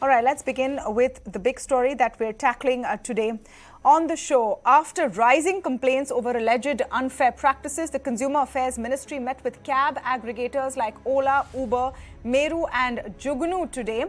All right, let's begin with the big story that we're tackling today on the show. After rising complaints over alleged unfair practices, the Consumer Affairs Ministry met with cab aggregators like Ola, Uber, Meru and Jugnoo today.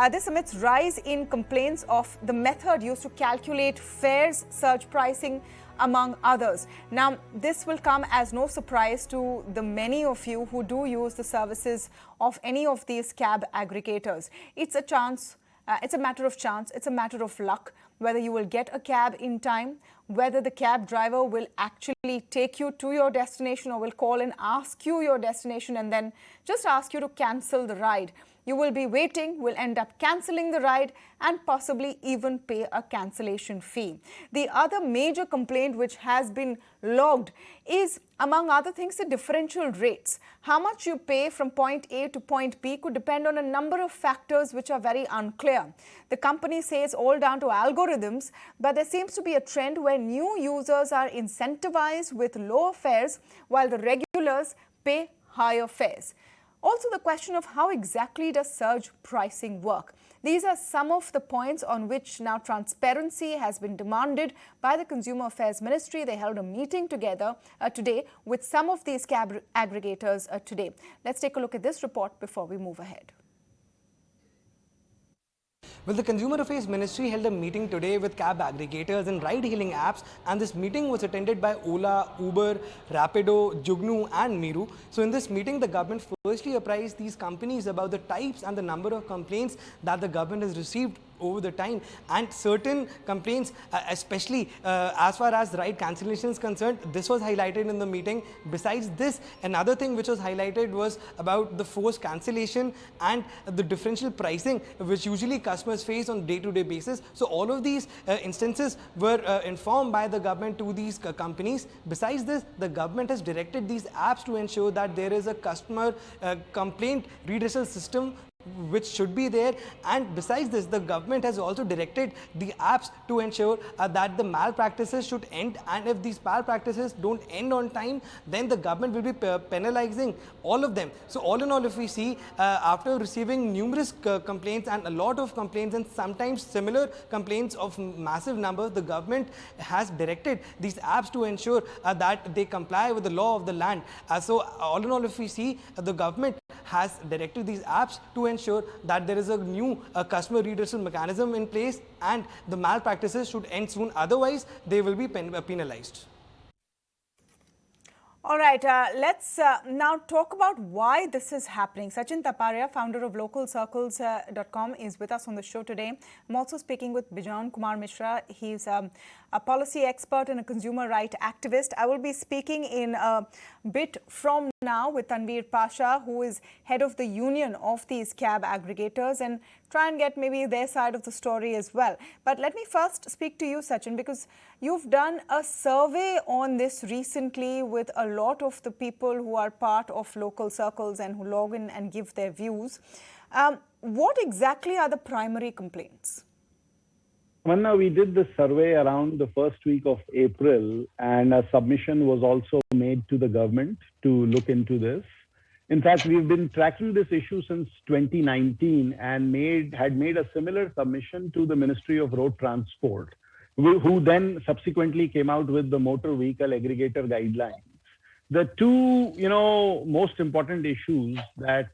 This amidst rise in complaints of the method used to calculate fares, surge pricing, among others. Now, this will come as no surprise to the many of you who do use the services of any of these cab aggregators. It's a chance. It's a matter of chance. It's a matter of luck whether you will get a cab in time, whether the cab driver will actually take you to your destination or will call and ask you your destination and then just ask you to cancel the ride. You will be waiting, will end up cancelling the ride and possibly even pay a cancellation fee. The other major complaint which has been logged is, among other things, the differential rates. How much you pay from point A to point B could depend on a number of factors which are very unclear. The company says all down to algorithms, but there seems to be a trend where new users are incentivized with lower fares while the regulars pay higher fares. Also, the question of how exactly does surge pricing work? These are some of the points on which now transparency has been demanded by the Consumer Affairs Ministry. They held a meeting together today with some of these cab aggregators today. Let's take a look at this report before we move ahead. Well, the Consumer Affairs Ministry held a meeting today with cab aggregators and ride-hailing apps, and this meeting was attended by Ola, Uber, Rapido, Jugnoo and Meru. So in this meeting, the government firstly apprised these companies about the types and the number of complaints that the government has received over the time, and certain complaints, especially as far as ride cancellation is concerned, this was highlighted in the meeting. Besides this, another thing which was highlighted was about the forced cancellation and the differential pricing which usually customers face on day-to-day basis. So all of these instances were informed by the government to these companies. Besides this, the government has directed these apps to ensure that there is a customer complaint redressal system which should be there, and besides this, the government has also directed the apps to ensure that the malpractices should end, and if these malpractices don't end on time, then the government will be penalizing all of them. So all in all, if we see, after receiving numerous complaints and a lot of complaints and sometimes similar complaints of massive numbers, the government has directed these apps to ensure that they comply with the law of the land. So all in all, if we see, the government has directed these apps to ensure that there is a new customer redressal mechanism in place and the malpractices should end soon. Otherwise, they will be penalized. All right, let's now talk about why this is happening. Sachin Taparia, founder of localcircles.com, is with us on the show today. I'm also speaking with Bejon, Kumar Misra. He's a policy expert and a consumer right activist. I will be speaking in a bit from now with Tanveer Pasha, who is head of the union of these cab aggregators, and try and get maybe their side of the story as well. But let me first speak to you, Sachin, because you've done a survey on this recently with a lot of the people who are part of local circles and who log in and give their views. What exactly are the primary complaints? Manna, we did the survey around the first week of April, and a submission was also made to the government to look into this. In fact, we've been tracking this issue since 2019 and had made a similar submission to the Ministry of Road Transport, who then subsequently came out with the motor vehicle aggregator guidelines. The two, most important issues that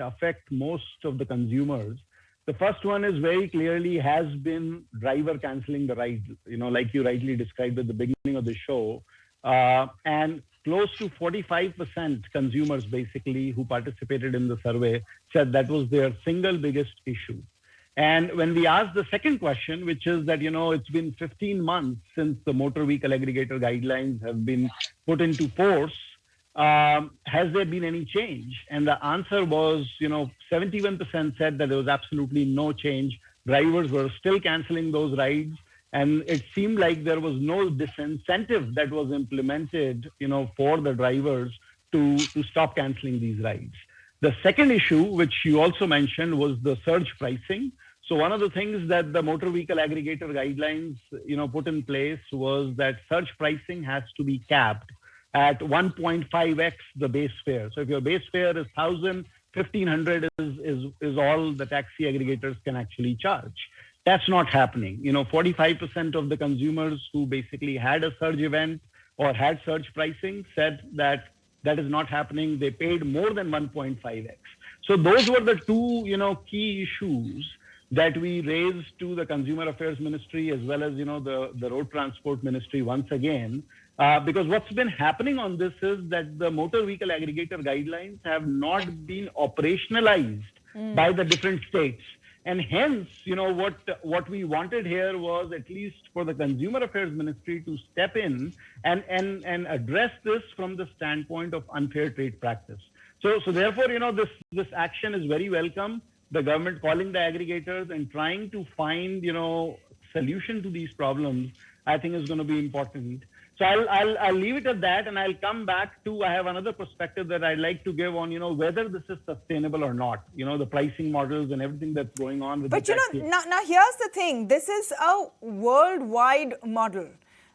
affect most of the consumers. The first one is very clearly has been driver cancelling the ride, like you rightly described at the beginning of the show. And close to 45% consumers basically who participated in the survey said that was their single biggest issue. And when we asked the second question, which is that, it's been 15 months since the motor vehicle aggregator guidelines have been put into force, has there been any change? And the answer was, 71% said that there was absolutely no change. Drivers were still cancelling those rides. And it seemed like there was no disincentive that was implemented, for the drivers to stop cancelling these rides. The second issue, which you also mentioned, was the surge pricing. So one of the things that the motor vehicle aggregator guidelines, put in place was that surge pricing has to be capped at 1.5x the base fare. So if your base fare is 1,000, 1,500 is all the taxi aggregators can actually charge. That's not happening. 45% of the consumers who basically had a surge event or had surge pricing said that that is not happening. They paid more than 1.5x. So those were the two, key issues that we raised to the Consumer Affairs Ministry as well as, the Road Transport Ministry once again. Because what's been happening on this is that the motor vehicle aggregator guidelines have not been operationalized by the different states. And hence, what we wanted here was at least for the Consumer Affairs Ministry to step in and address this from the standpoint of unfair trade practice. So therefore, this action is very welcome. The government calling the aggregators and trying to find, solution to these problems, I think is going to be important. So I'll leave it at that, and I'll come back to, I have another perspective that I'd like to give on, whether this is sustainable or not, the pricing models and everything that's going on with But now here's the thing, this is a worldwide model.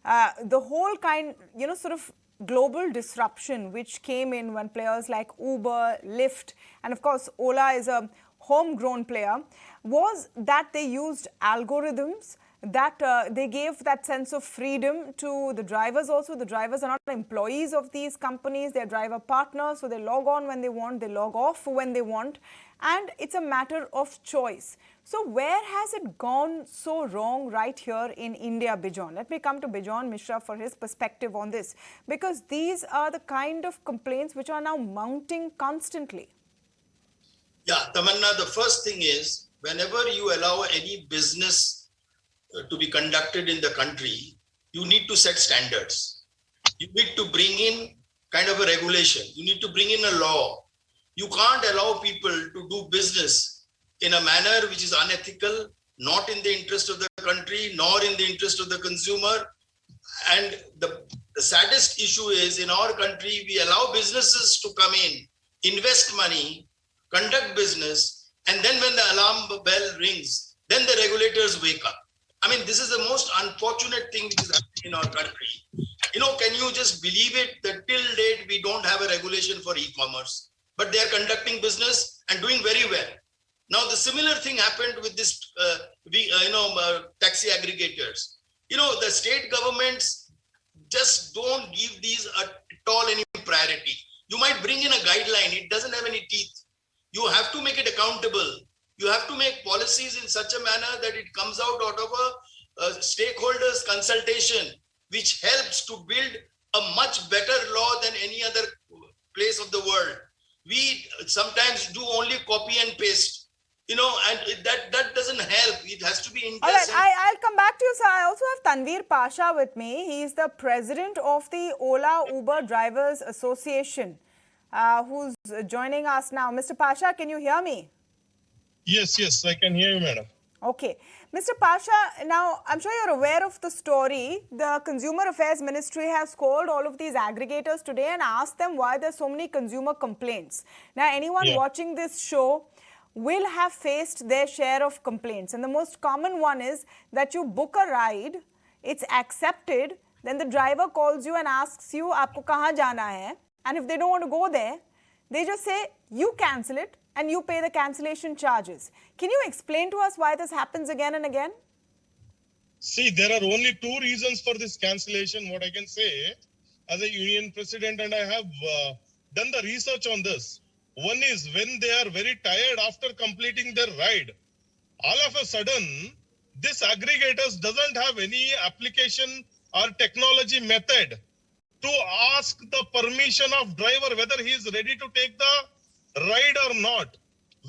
The whole kind, sort of global disruption which came in when players like Uber, Lyft, and of course Ola is a homegrown player, was that they used algorithms, that they gave that sense of freedom to the drivers also. The drivers are not employees of these companies, they're driver partners, so they log on when they want, they log off when they want, and it's a matter of choice. So where has it gone so wrong right here in India, Bejon? Let me come to Bejon Misra for his perspective on this, because these are the kind of complaints which are now mounting constantly. Yeah, Tamanna, the first thing is, whenever you allow any business to be conducted in the country, you need to set standards. You need to bring in kind of a regulation. You need to bring in a law. You can't allow people to do business in a manner which is unethical, not in the interest of the country, nor in the interest of the consumer. And the saddest issue is, in our country, we allow businesses to come in, invest money, conduct business, and then when the alarm bell rings, then the regulators wake up. I mean, this is the most unfortunate thing which is happening in our country. Can you just believe it that till date we don't have a regulation for e-commerce, but they are conducting business and doing very well. Now, the similar thing happened with this, taxi aggregators. The state governments just don't give these at all any priority. You might bring in a guideline, it doesn't have any teeth. You have to make it accountable. You have to make policies in such a manner that it comes out of a stakeholders consultation, which helps to build a much better law than any other place of the world. We sometimes do only copy and paste, and that doesn't help. It has to be in. All right, I'll come back to you, sir. I also have Tanveer Pasha with me. He is the president of the Ola Uber Drivers Association, who's joining us now. Mr. Pasha, can you hear me? Yes, I can hear you, madam. Okay. Mr. Pasha, now I'm sure you're aware of the story. The Consumer Affairs Ministry has called all of these aggregators today and asked them why there's so many consumer complaints. Now, anyone watching this show will have faced their share of complaints. And the most common one is that you book a ride, it's accepted, then the driver calls you and asks you, "Aapko kahan jana hai?" And if they don't want to go there, they just say, you cancel it and you pay the cancellation charges. Can you explain to us why this happens again and again? See, there are only two reasons for this cancellation, what I can say as a union president, and I have done the research on this. One is when they are very tired after completing their ride. All of a sudden, this aggregators doesn't have any application or technology method to ask the permission of driver whether he is ready to take the ride or not.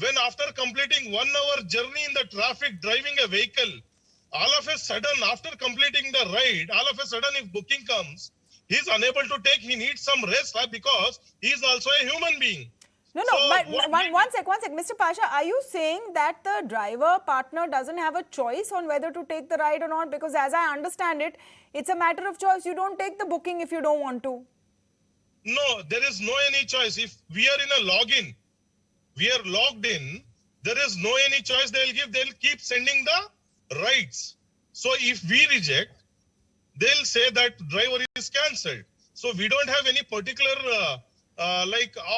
When after completing 1 hour journey in the traffic driving a vehicle, all of a sudden after completing the ride, all of a sudden if booking comes, he is unable to take, he needs some rest because he is also a human being. No, but one sec. Mr. Pasha, are you saying that the driver partner doesn't have a choice on whether to take the ride or not? Because as I understand it, it's a matter of choice. You don't take the booking if you don't want to. No, there is no any choice. If we are in a login, we are logged in, there is no any choice they'll keep sending the rides. So if we reject, they'll say that driver is cancelled. So we don't have any particular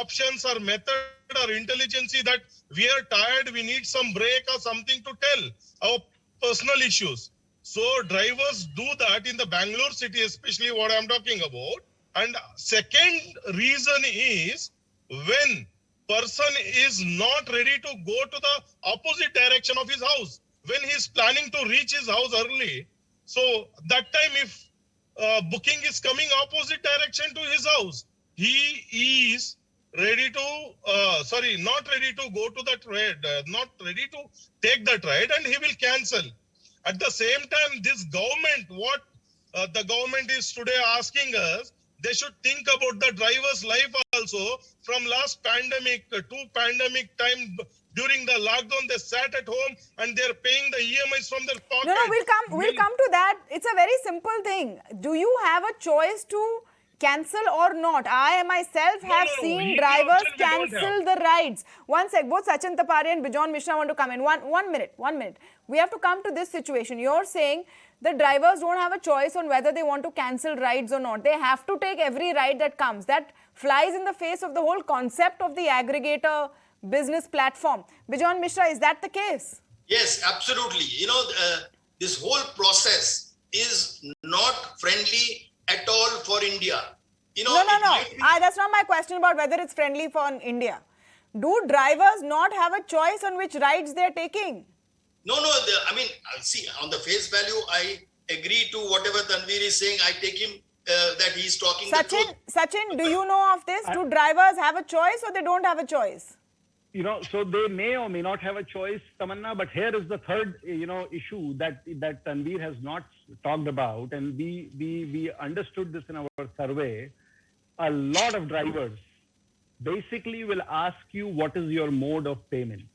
options or method or intelligence that we are tired, we need some break or something to tell our personal issues. So drivers do that in the Bangalore city, especially what I'm talking about. And second reason is when person is not ready to go to the opposite direction of his house, when he is planning to reach his house early. So that time if booking is coming opposite direction to his house, he is ready to, not ready to go to that ride, not ready to take that ride, and he will cancel. At the same time, this government, what the government is today asking us, they should think about the driver's life also. From last pandemic to pandemic time, during the lockdown, they sat at home and they're paying the EMIs from their pocket. No, we'll come to that. It's a very simple thing. Do you have a choice to cancel or not? I myself have seen drivers cancel the rides. One sec, both Sachin Taparia and Bejon Misra want to come in. One minute. We have to come to this situation. You're saying the drivers don't have a choice on whether they want to cancel rides or not. They have to take every ride that comes. That flies in the face of the whole concept of the aggregator business platform. Bejon Misra, is that the case? Yes, absolutely. This whole process is not friendly at all for India. No. That's not my question about whether it's friendly for India. Do drivers not have a choice on which rides they're taking? No. See, on the face value, I agree to whatever Tanveer is saying. I take him that he's talking the truth. Sachin, do you know of this? Do drivers have a choice or they don't have a choice? So they may or may not have a choice, Tamanna, but here is the third, issue that Tanveer has not talked about, and we understood this in our survey. A lot of drivers basically will ask you what is your mode of payment.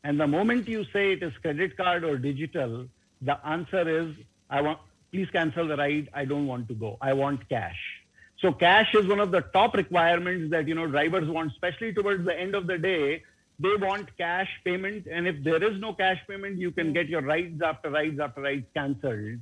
And the moment you say it is credit card or digital, the answer is, please cancel the ride. I don't want to go. I want cash. So cash is one of the top requirements that, drivers want, especially towards the end of the day. They want cash payment. And if there is no cash payment, you can get your rides after rides cancelled.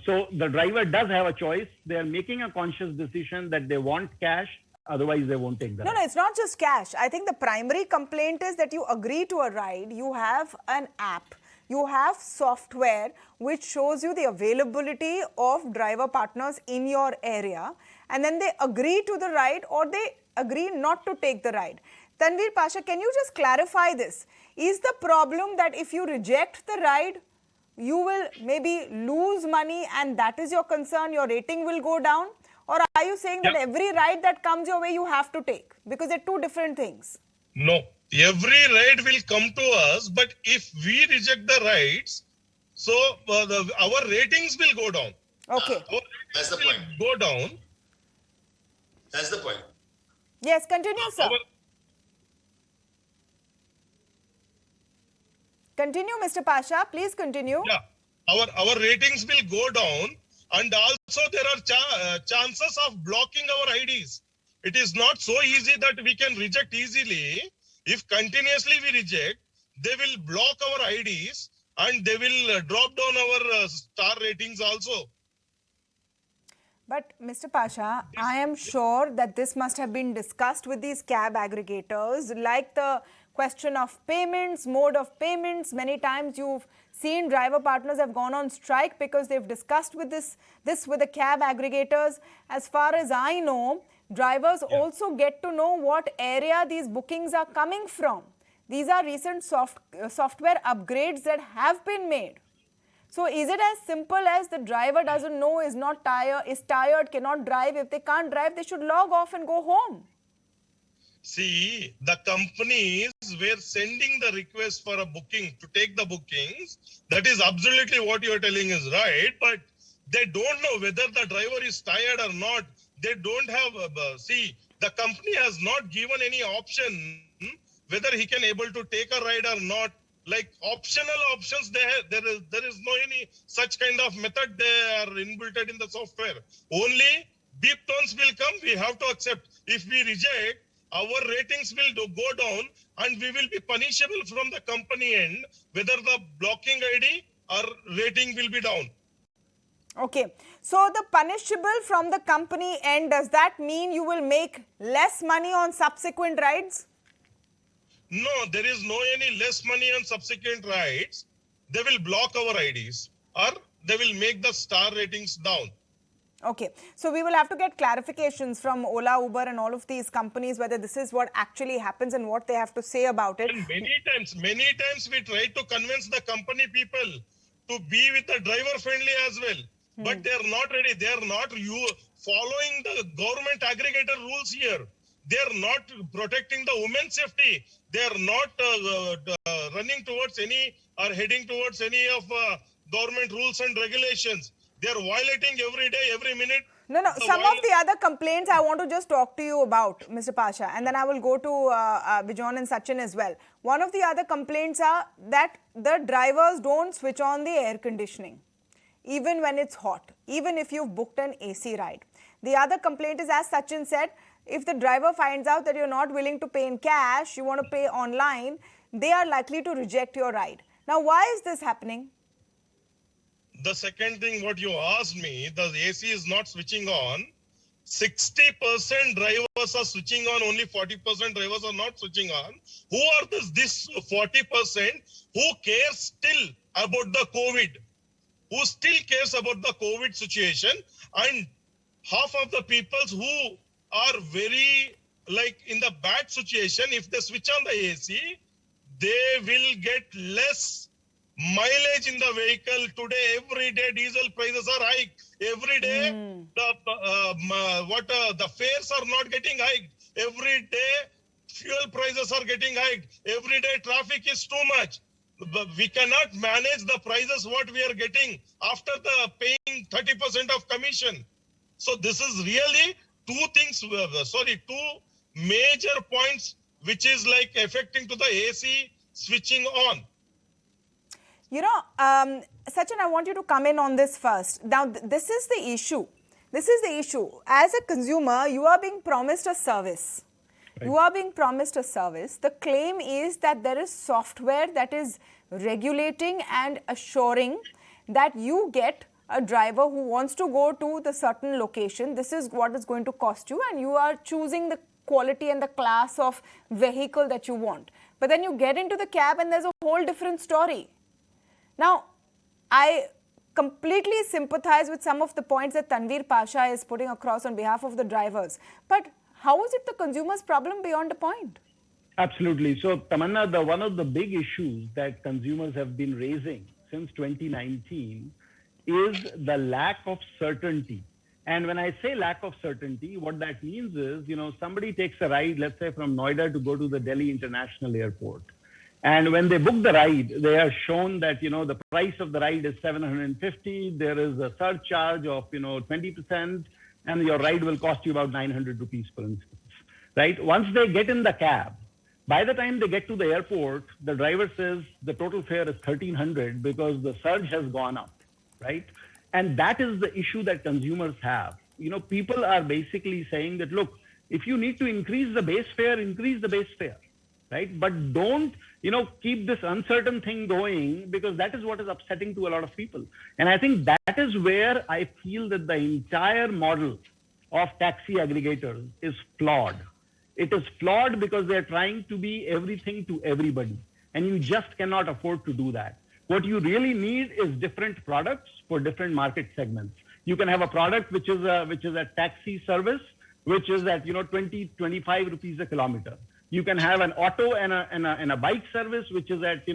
So the driver does have a choice. They are making a conscious decision that they want cash. Otherwise, they won't take the ride. No, it's not just cash. I think the primary complaint is that you agree to a ride. You have an app. You have software which shows you the availability of driver partners in your area. And then they agree to the ride or they agree not to take the ride. Tanveer Pasha, can you just clarify this? Is the problem that if you reject the ride, you will maybe lose money and that is your concern, your rating will go down? Or are you saying that every ride that comes your way, you have to take? Because they're two different things. No, every ride will come to us, but if we reject the rides, so our ratings will go down. Okay. That's the point. Go down. That's the point. Yes, continue, sir. Continue, Mr. Pasha. Please continue. Yeah, our ratings will go down, and also there are chances of blocking our IDs. It is not so easy that we can reject easily. If continuously we reject, they will block our IDs and they will drop down our star ratings also. But Mr. Pasha, I am sure that this must have been discussed with these cab aggregators, like the question of payments, mode of payments. Many times you've seen driver partners have gone on strike because they've discussed with this with the cab aggregators. As far as I know, drivers also get to know what area these bookings are coming from. These are recent software upgrades that have been made. So is it as simple as the driver doesn't know, is tired, cannot drive? If they can't drive, they should log off and go home. See, the companies were sending the request for a booking to take the bookings. That is absolutely what you are telling is right, but they don't know whether the driver is tired or not. They don't have, the company has not given any option whether he can able to take a ride or not. Like optional options, there is no any such kind of method they are inbuilt in the software. Only beep tones will come, we have to accept. If we reject, our ratings will go down and we will be punishable from the company end, whether the blocking ID or rating will be down. Okay, so the punishable from the company end, does that mean you will make less money on subsequent rides? no, there is no any less money on subsequent rides. They will block our IDs or they will make the star ratings down. Okay, so we will have to get clarifications from Ola, Uber and all of these companies whether this is what actually happens and what they have to say about it. And many times we try to convince the company people to be with the driver friendly as well. But they are not ready. They are not following the government aggregator rules here. They are not protecting the women's safety. They are not running towards any or heading towards any of government rules and regulations. They are violating every day, every minute. No, some of the other complaints I want to just talk to you about, Mr. Pasha, and then I will go to Bejon and Sachin as well. One of the other complaints are that the drivers don't switch on the air conditioning, even when it's hot, even if you've booked an AC ride. The other complaint is, as Sachin said, if the driver finds out that you're not willing to pay in cash, you want to pay online, they are likely to reject your ride. Now, why is this happening? The second thing what you asked me, the AC is not switching on. 60% drivers are switching on, only 40% drivers are not switching on. Who are this 40% who cares still about the COVID? Who still cares about the COVID situation? And half of the people who are very in the bad situation, if they switch on the AC, they will get less mileage in the vehicle. Today, every day diesel prices are hiked. Every day the fares are not getting hiked. Every day fuel prices are getting hiked. Every day traffic is too much. We cannot manage the prices what we are getting after the paying 30% of commission. So this is really two major points which is affecting to the AC switching on. You know, Sachin, I want you to come in on this first. Now, this is the issue. This is the issue. As a consumer, you are being promised a service. Right. You are being promised a service. The claim is that there is software that is regulating and assuring that you get a driver who wants to go to the certain location. This is what is going to cost you, and you are choosing the quality and the class of vehicle that you want. But then you get into the cab and there's a whole different story. Now, I completely sympathize with some of the points that Tanveer Pasha is putting across on behalf of the drivers. But how is it the consumer's problem beyond a point? Absolutely. So, Tamanna, one of the big issues that consumers have been raising since 2019 is the lack of certainty. And when I say lack of certainty, what that means is, somebody takes a ride, let's say from Noida to go to the Delhi International Airport. And when they book the ride, they are shown that, the price of the ride is 750. There is a surcharge of, 20%, and your ride will cost you about 900 rupees, for instance, right? Once they get in the cab, by the time they get to the airport, the driver says the total fare is 1,300 because the surge has gone up, right? And that is the issue that consumers have. People are basically saying that, look, if you need to increase the base fare, increase the base fare, right? But don't, keep this uncertain thing going, because that is what is upsetting to a lot of people. And I think that is where I feel that the entire model of taxi aggregators is flawed. It is flawed because they're trying to be everything to everybody. And you just cannot afford to do that. What you really need is different products for different market segments. You can have a product which is a taxi service, which is at 20, 25 rupees a kilometer. You can have an auto and a bike service, which is at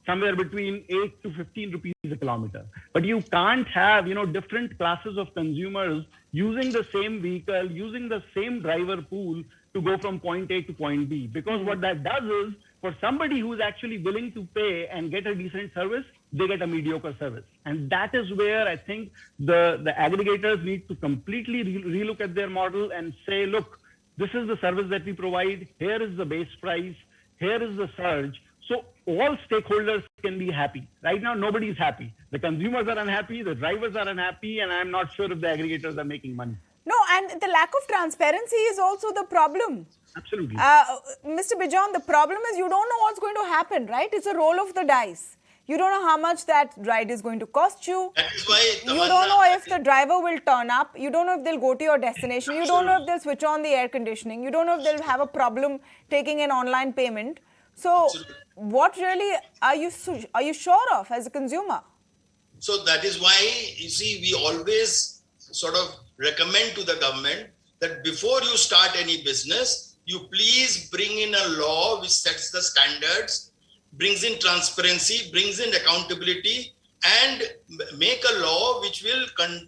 somewhere between 8 to 15 rupees a kilometer. But you can't have different classes of consumers using the same vehicle, using the same driver pool to go from point A to point B. Because what that does is, for somebody who's actually willing to pay and get a decent service, they get a mediocre service. And that is where I think the aggregators need to completely relook at their model and say, look, this is the service that we provide. Here is the base price. Here is the surge. So all stakeholders can be happy. Right now, nobody is happy. The consumers are unhappy. The drivers are unhappy. And I'm not sure if the aggregators are making money. No, and the lack of transparency is also the problem. Absolutely. Mr. Bejon, the problem is you don't know what's going to happen, right? It's a roll of the dice. You don't know how much that ride is going to cost you. That is why you don't know if the driver will turn up. You don't know if they'll go to your destination. You don't know if they'll switch on the air conditioning. You don't know if they'll have a problem taking an online payment. So, what really are you sure of as a consumer? So that is why, you see, we always sort of recommend to the government that before you start any business, you please bring in a law which sets the standards, brings in transparency, brings in accountability, and make a law which will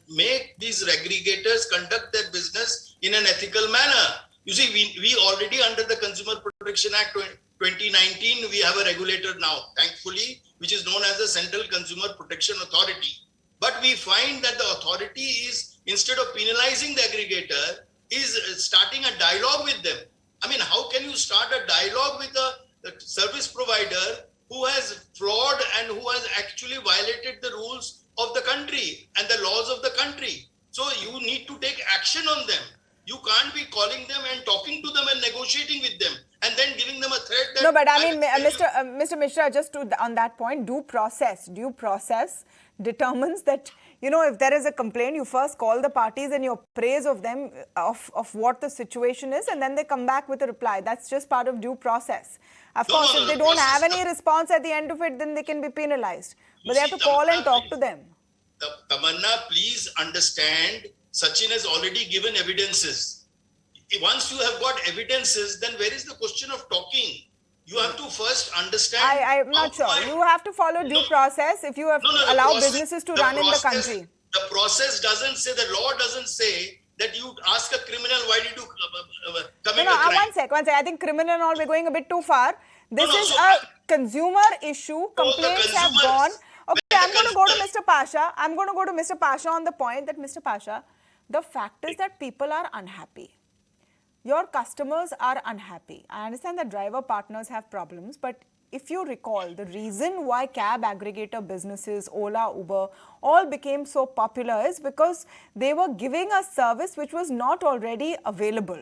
make these aggregators conduct their business in an ethical manner. You see, we already under the Consumer Protection Act 2019, we have a regulator now, thankfully, which is known as the Central Consumer Protection Authority. But we find that the authority is, instead of penalizing the aggregator, is starting a dialogue with them. I mean, how can you start a dialogue with a service provider who has fraud and who has actually violated the rules of the country and the laws of the country? So you need to take action on them. You can't be calling them and talking to them and negotiating with them and then giving them a threat. That no, but I mean, Mr. Misra, just on that point, due process determines that, you know, if there is a complaint, you first call the parties and you appraise of them, of what the situation is, and then they come back with a reply. That's just part of due process. Of course, if they don't have any response at the end of it, then they can be penalized. But they have to call and talk to them. Tamanna, please understand, Sachin has already given evidences. Once you have got evidences, then where is the question of talking? You have to first understand. I'm not sure. You have to follow due process if you have allow businesses to run in the country. The process doesn't say, the law doesn't say that you ask a criminal, why did you commit a crime? One sec. I think criminal and all, we're going a bit too far. This is a consumer issue. Complaints have gone. Okay, I'm going to go to Mr. Pasha. I'm going to go to Mr. Pasha on the point that, Mr. Pasha, the fact is that people are unhappy. Your customers are unhappy. I understand that driver partners have problems, but if you recall, the reason why cab aggregator businesses, Ola, Uber, all became so popular is because they were giving a service which was not already available.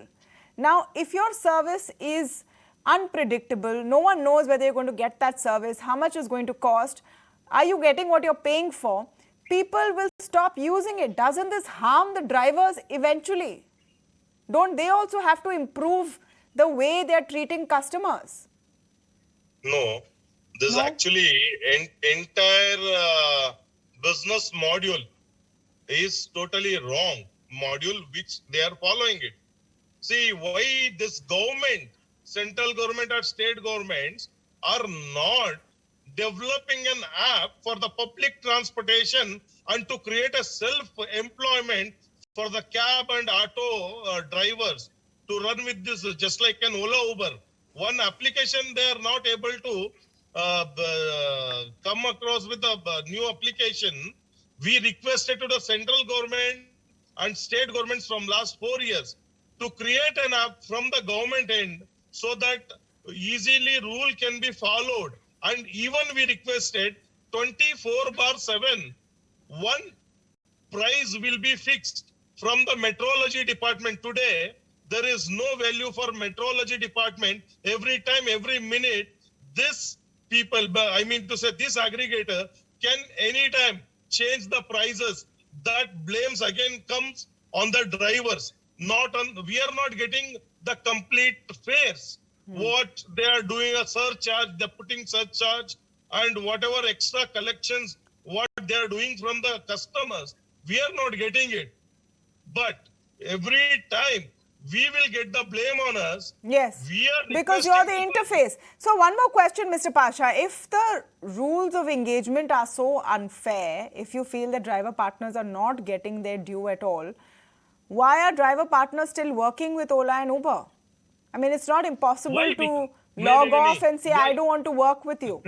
Now, if your service is unpredictable, no one knows whether you're going to get that service, how much is going to cost, are you getting what you're paying for, people will stop using it. Doesn't this harm the drivers eventually? Don't they also have to improve the way they're treating customers? No, this actually entire business module is totally wrong module which they are following it. See, why this government, central government or state governments are not developing an app for the public transportation and to create a self-employment for the cab and auto drivers to run with this, just like an Ola Uber. One application they are not able to come across with a new application. We requested to the central government and state governments from last 4 years to create an app from the government end so that easily rule can be followed. And even we requested 24/7, one price will be fixed from the metrology department. Today, there is no value for metrology department. Every time, every minute, this people, I mean to say this aggregator can anytime change the prices. That blames again comes on the drivers. Not on, we are not getting the complete fares. What they are doing a surcharge, they're putting surcharge and whatever extra collections, what they are doing from the customers, we are not getting it. But every time we will get the blame on us. Yes, because you're the interface. So one more question, Mr. Pasha. If the rules of engagement are so unfair, if you feel that driver partners are not getting their due at all, why are driver partners still working with Ola and Uber? I mean, it's not impossible to log off and say, I don't want to work with you.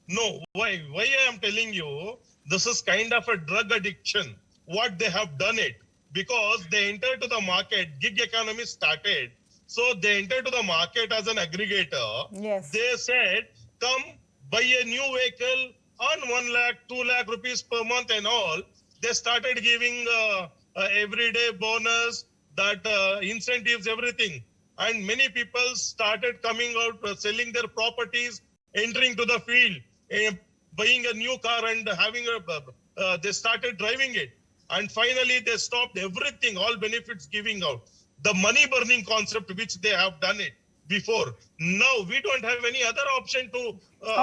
No, why I am telling you, this is kind of a drug addiction, what they have done it. Because they entered to the market, gig economy started. So they entered to the market as an aggregator. Yes. They said, come buy a new vehicle on 1 lakh, 2 lakh rupees per month and all. They started giving everyday bonus, that incentives, everything. And many people started coming out, selling their properties, entering to the field, buying a new car and having they started driving it. And finally, they stopped everything, all benefits giving out. The money burning concept which they have done it. before. Now we don't have any other option to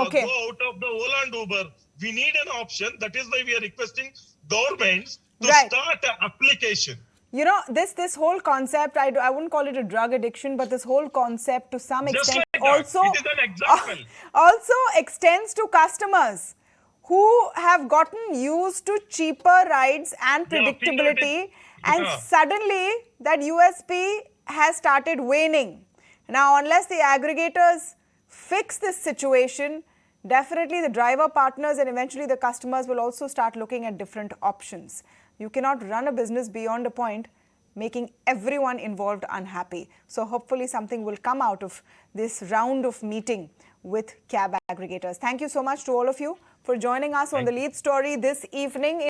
Okay. go out of the Ola and Uber. We need an option. That is why we are requesting governments to Right. start an application. You know, this whole concept, I wouldn't call it a drug addiction, but this whole concept to some Just extent like that. also, It is an example. also extends to customers who have gotten used to cheaper rides and predictability, and suddenly that USP has started waning. Now, unless the aggregators fix this situation, definitely the driver partners and eventually the customers will also start looking at different options. You cannot run a business beyond a point, making everyone involved unhappy. So hopefully something will come out of this round of meeting with cab aggregators. Thank you so much to all of you for joining us on the lead story this evening.